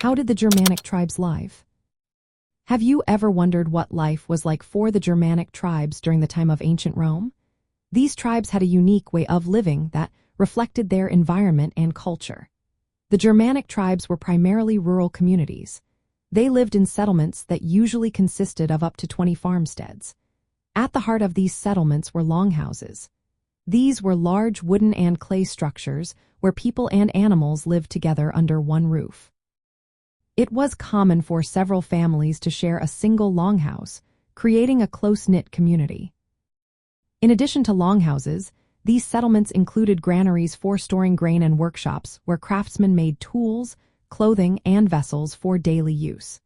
How did the Germanic tribes live? Have you ever wondered what life was like for the Germanic tribes during the time of ancient Rome? These tribes had a unique way of living that reflected their environment and culture. The Germanic tribes were primarily rural communities. They lived in settlements that usually consisted of up to 20 farmsteads. At the heart of these settlements were longhouses. These were large wooden and clay structures where people and animals lived together under one roof. It was common for several families to share a single longhouse, creating a close-knit community. In addition to longhouses, these settlements included granaries for storing grain and workshops where craftsmen made tools, clothing, and vessels for daily use.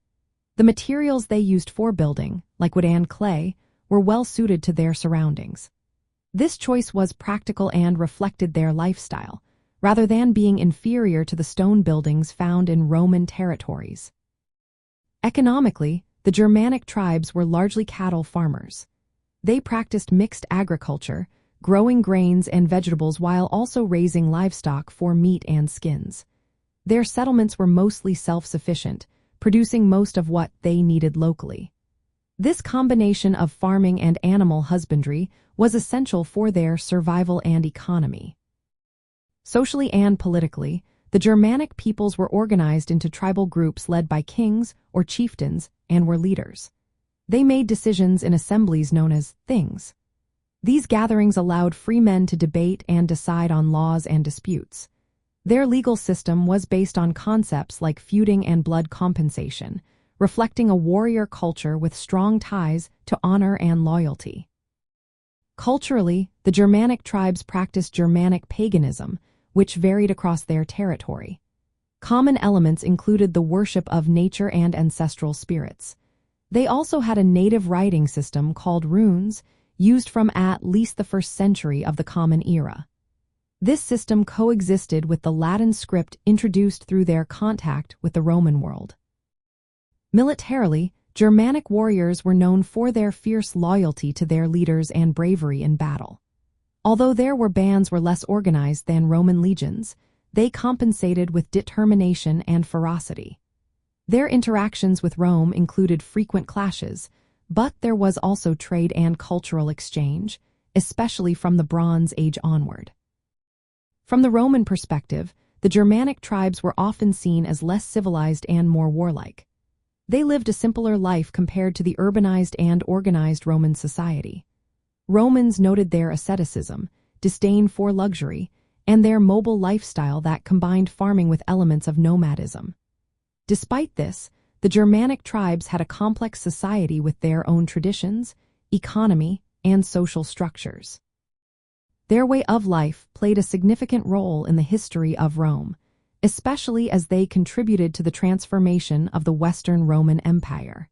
The materials they used for building, like wood and clay, were well suited to their surroundings. This choice was practical and reflected their lifestyle, rather than being inferior to the stone buildings found in Roman territories. Economically, the Germanic tribes were largely cattle farmers. They practiced mixed agriculture, growing grains and vegetables while also raising livestock for meat and skins. Their settlements were mostly self-sufficient, producing most of what they needed locally. This combination of farming and animal husbandry was essential for their survival and economy. Socially and politically, the Germanic peoples were organized into tribal groups led by kings or chieftains and were leaders. They made decisions in assemblies known as things. These gatherings allowed free men to debate and decide on laws and disputes. Their legal system was based on concepts like feuding and blood compensation, reflecting a warrior culture with strong ties to honor and loyalty. Culturally, the Germanic tribes practiced Germanic paganism, which varied across their territory. Common elements included the worship of nature and ancestral spirits. They also had a native writing system called runes, used from at least the 1st century of the Common Era. This system coexisted with the Latin script introduced through their contact with the Roman world. Militarily, Germanic warriors were known for their fierce loyalty to their leaders and bravery in battle. Although their bands were less organized than Roman legions, they compensated with determination and ferocity. Their interactions with Rome included frequent clashes, but there was also trade and cultural exchange, especially from the Bronze Age onward. From the Roman perspective, the Germanic tribes were often seen as less civilized and more warlike. They lived a simpler life compared to the urbanized and organized Roman society. Romans noted their asceticism, disdain for luxury, and their mobile lifestyle that combined farming with elements of nomadism. Despite this, the Germanic tribes had a complex society with their own traditions, economy, and social structures. Their way of life played a significant role in the history of Rome, especially as they contributed to the transformation of the Western Roman Empire.